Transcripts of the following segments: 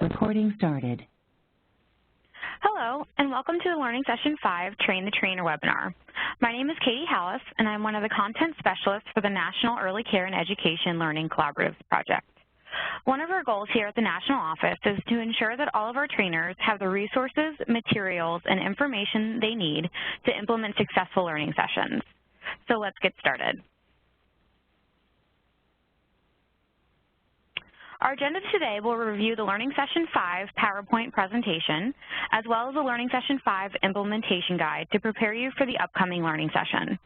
Recording started. Hello, and welcome to the Learning Session 5 Train the Trainer webinar. My name is Katie Hallis, and I'm one of the content specialists for the National Early Care and Education Learning Collaboratives Project. One of our goals here at the National Office is to ensure that all of our trainers have the resources, materials, and information they need to implement successful learning sessions. So let's get started. Our agenda today will review the Learning Session 5 PowerPoint presentation, as well as the Learning Session 5 implementation guide to prepare you for the upcoming learning session.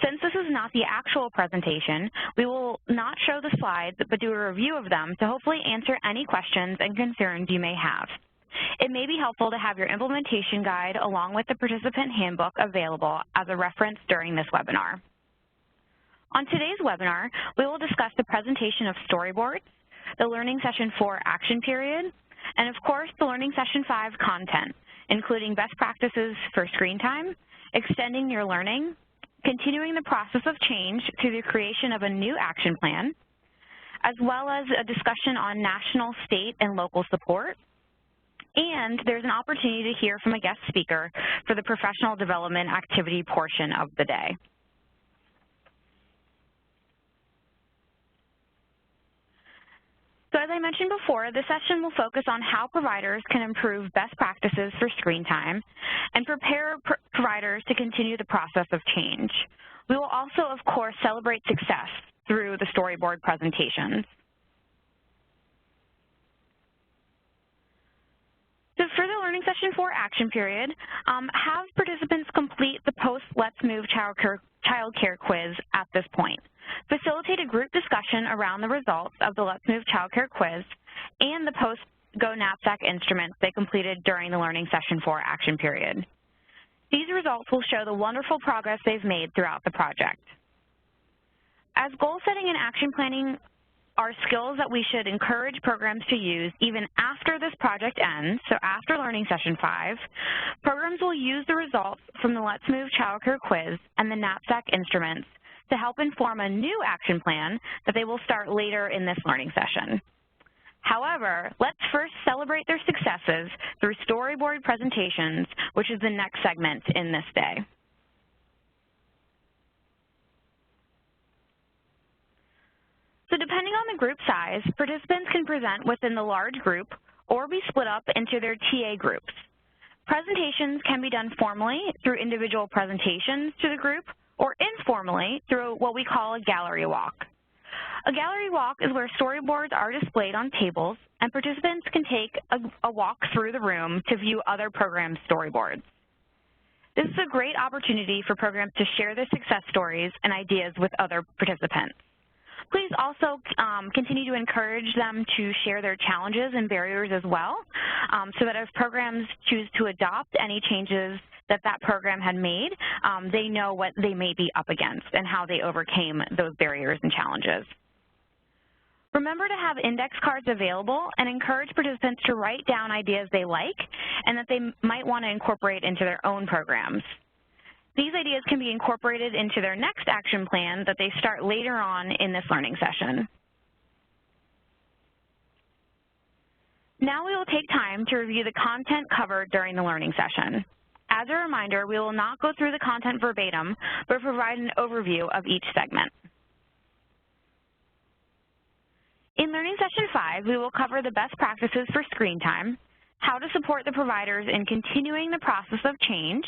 Since this is not the actual presentation, we will not show the slides, but do a review of them to hopefully answer any questions and concerns you may have. It may be helpful to have your implementation guide along with the participant handbook available as a reference during this webinar. On today's webinar, we will discuss the presentation of storyboards, the Learning Session 4 action period, and of course the Learning Session 5 content, including best practices for screen time, extending your learning, continuing the process of change through the creation of a new action plan, as well as a discussion on national, state, and local support. And there's an opportunity to hear from a guest speaker for the professional development activity portion of the day. So as I mentioned before, this session will focus on how providers can improve best practices for screen time and prepare providers to continue the process of change. We will also, of course, celebrate success through the storyboard presentations. So for the Learning Session 4 action period, have participants complete the post-Let's Move Child Care quiz at this point. Facilitate a group discussion around the results of the Let's Move Child Care quiz and the post-Go Knapsack instruments they completed during the Learning Session 4 action period. These results will show the wonderful progress they've made throughout the project. As goal setting and action planning are skills that we should encourage programs to use even after this project ends, so after Learning Session 5, programs will use the results from the Let's Move Child Care quiz and the Knapsack instruments to help inform a new action plan that they will start later in this learning session. However, let's first celebrate their successes through storyboard presentations, which is the next segment in this day. So depending on the group size, participants can present within the large group or be split up into their TA groups. Presentations can be done formally through individual presentations to the group or informally through what we call a gallery walk. A gallery walk is where storyboards are displayed on tables and participants can take a walk through the room to view other programs' storyboards. This is a great opportunity for programs to share their success stories and ideas with other participants. Please also continue to encourage them to share their challenges and barriers as well, so that if programs choose to adopt any changes that program had made, they know what they may be up against and how they overcame those barriers and challenges. Remember to have index cards available and encourage participants to write down ideas they like and that they might want to incorporate into their own programs. These ideas can be incorporated into their next action plan that they start later on in this learning session. Now we will take time to review the content covered during the learning session. As a reminder, we will not go through the content verbatim, but provide an overview of each segment. In Learning Session 5, we will cover the best practices for screen time, how to support the providers in continuing the process of change,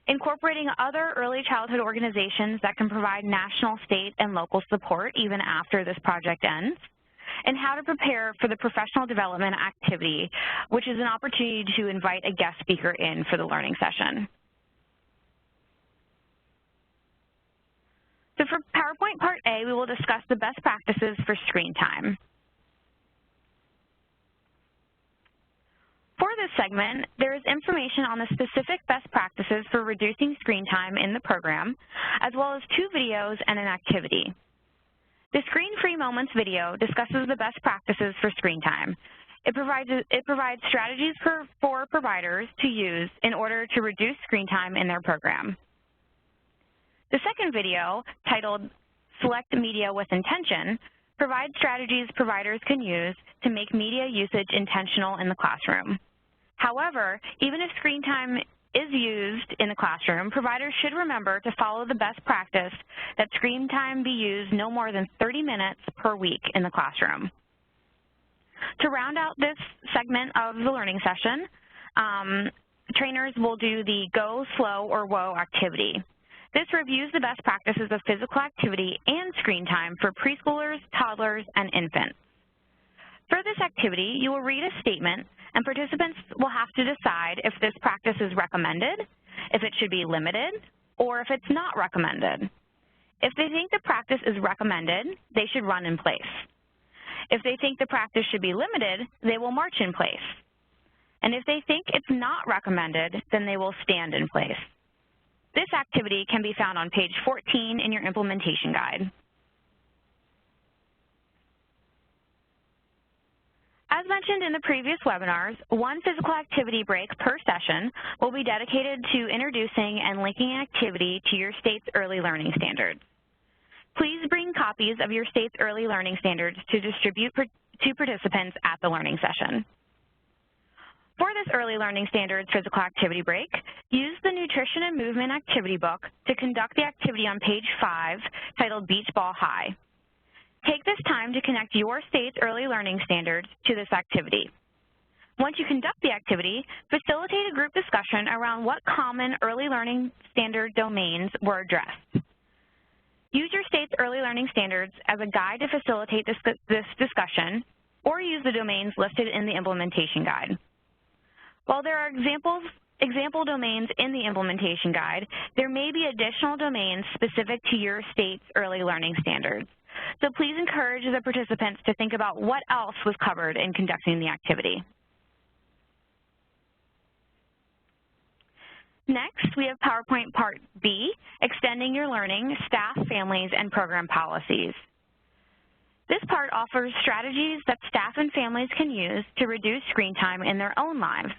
incorporating other early childhood organizations that can provide national, state, and local support even after this project ends, and how to prepare for the professional development activity, which is an opportunity to invite a guest speaker in for the learning session. So for PowerPoint Part A, we will discuss the best practices for screen time. For this segment, there is information on the specific best practices for reducing screen time in the program, as well as 2 videos and an activity. The Screen-Free Moments video discusses the best practices for screen time. It provides strategies for providers to use in order to reduce screen time in their program. The second video, titled Select Media with Intention, provide strategies providers can use to make media usage intentional in the classroom. However, even if screen time is used in the classroom, providers should remember to follow the best practice that screen time be used no more than 30 minutes per week in the classroom. To round out this segment of the learning session, trainers will do the Go, Slow, or Whoa activity. This reviews the best practices of physical activity and screen time for preschoolers, toddlers, and infants. For this activity, you will read a statement, and participants will have to decide if this practice is recommended, if it should be limited, or if it's not recommended. If they think the practice is recommended, they should run in place. If they think the practice should be limited, they will march in place. And if they think it's not recommended, then they will stand in place. This activity can be found on page 14 in your implementation guide. As mentioned in the previous webinars, one physical activity break per session will be dedicated to introducing and linking an activity to your state's early learning standards. Please bring copies of your state's early learning standards to distribute to participants at the learning session. For this early learning standards physical activity break, use the Nutrition and Movement Activity Book to conduct the activity on page 5 titled Beach Ball High. Take this time to connect your state's early learning standards to this activity. Once you conduct the activity, facilitate a group discussion around what common early learning standard domains were addressed. Use your state's early learning standards as a guide to facilitate this discussion, or use the domains listed in the implementation guide. While there are example domains in the implementation guide, there may be additional domains specific to your state's early learning standards. So please encourage the participants to think about what else was covered in conducting the activity. Next, we have PowerPoint Part B, Extending Your Learning, Staff, Families, and Program Policies. This part offers strategies that staff and families can use to reduce screen time in their own lives.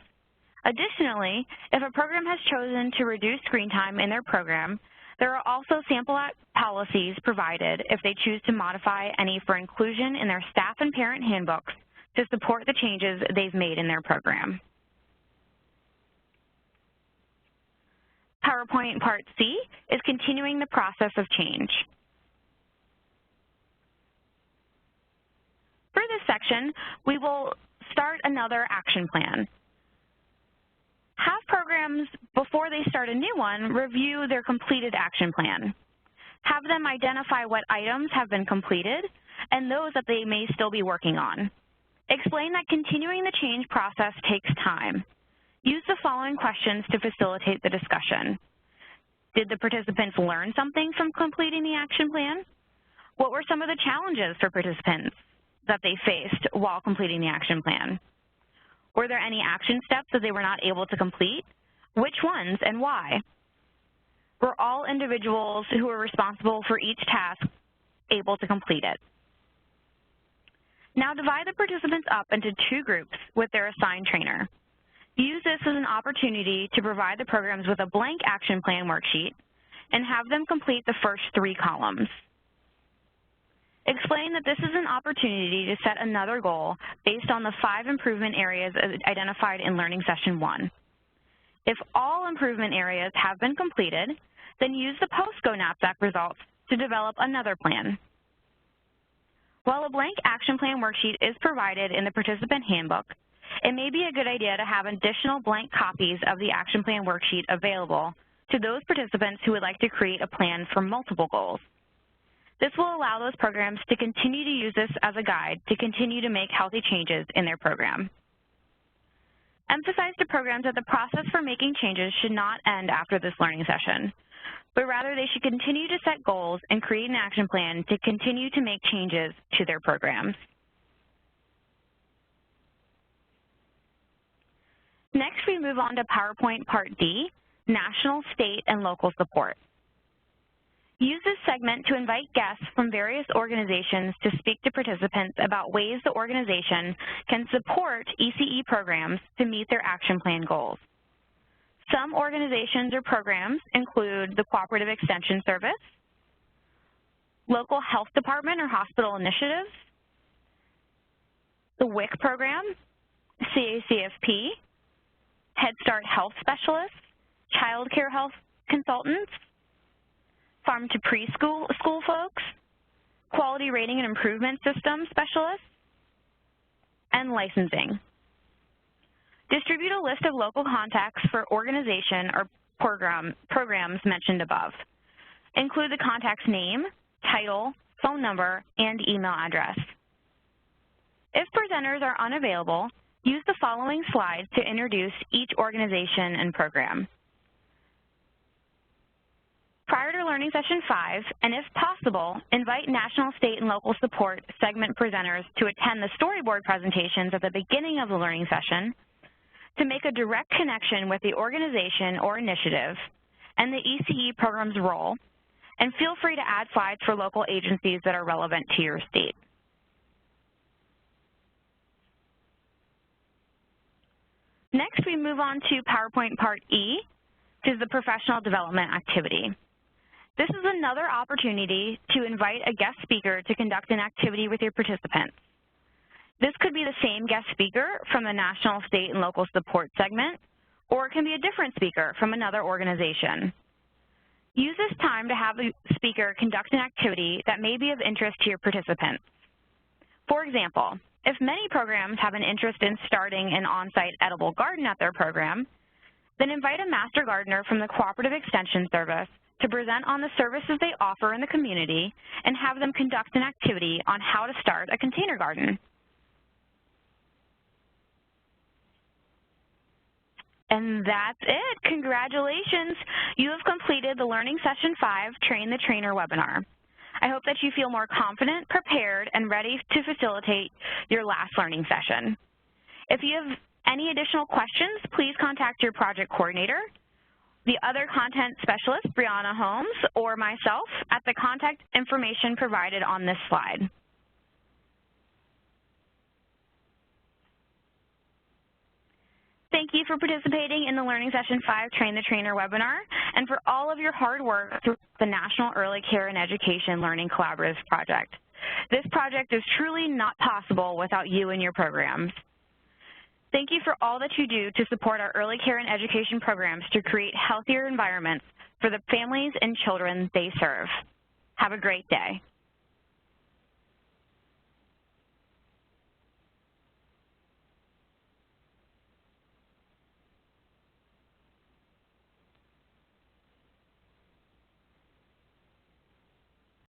Additionally, if a program has chosen to reduce screen time in their program, there are also sample policies provided if they choose to modify any for inclusion in their staff and parent handbooks to support the changes they've made in their program. PowerPoint Part C is continuing the process of change. For this section, we will start another action plan. Have programs, before they start a new one, review their completed action plan. Have them identify what items have been completed and those that they may still be working on. Explain that continuing the change process takes time. Use the following questions to facilitate the discussion. Did the participants learn something from completing the action plan? What were some of the challenges for participants that they faced while completing the action plan? Were there any action steps that they were not able to complete? Which ones and why? Were all individuals who were responsible for each task able to complete it? Now divide the participants up into 2 groups with their assigned trainer. Use this as an opportunity to provide the programs with a blank action plan worksheet and have them complete the first 3 columns. Explain that this is an opportunity to set another goal based on the 5 improvement areas identified in Learning Session 1. If all improvement areas have been completed, then use the post-Go Knapsack results to develop another plan. While a blank action plan worksheet is provided in the participant handbook, it may be a good idea to have additional blank copies of the action plan worksheet available to those participants who would like to create a plan for multiple goals. This will allow those programs to continue to use this as a guide to continue to make healthy changes in their program. Emphasize to programs that the process for making changes should not end after this learning session, but rather they should continue to set goals and create an action plan to continue to make changes to their programs. Next, we move on to PowerPoint Part D, National, State, and Local Support. Use this segment to invite guests from various organizations to speak to participants about ways the organization can support ECE programs to meet their action plan goals. Some organizations or programs include the Cooperative Extension Service, local health department or hospital initiatives, the WIC program, CACFP, Head Start health specialists, child care health consultants, farm to preschool school folks, quality rating and improvement system specialists, and licensing. Distribute a list of local contacts for organization or programs mentioned above. Include the contact's name, title, phone number, and email address. If presenters are unavailable, use the following slides to introduce each organization and program. Prior to Learning Session 5, and if possible, invite national, state, and local support segment presenters to attend the storyboard presentations at the beginning of the learning session to make a direct connection with the organization or initiative and the ECE program's role, and feel free to add slides for local agencies that are relevant to your state. Next, we move on to PowerPoint Part E, which is the professional development activity. This is another opportunity to invite a guest speaker to conduct an activity with your participants. This could be the same guest speaker from the national, state, and local support segment, or it can be a different speaker from another organization. Use this time to have the speaker conduct an activity that may be of interest to your participants. For example, if many programs have an interest in starting an on-site edible garden at their program, then invite a master gardener from the Cooperative Extension Service to present on the services they offer in the community and have them conduct an activity on how to start a container garden. And that's it. Congratulations. You have completed the Learning Session 5 Train the Trainer webinar. I hope that you feel more confident, prepared, and ready to facilitate your last learning session. If you have any additional questions, please contact your project coordinator, the other content specialist, Brianna Holmes, or myself at the contact information provided on this slide. Thank you for participating in the Learning Session 5 Train the Trainer webinar and for all of your hard work through the National Early Care and Education Learning Collaborative Project. This project is truly not possible without you and your programs. Thank you for all that you do to support our early care and education programs to create healthier environments for the families and children they serve. Have a great day.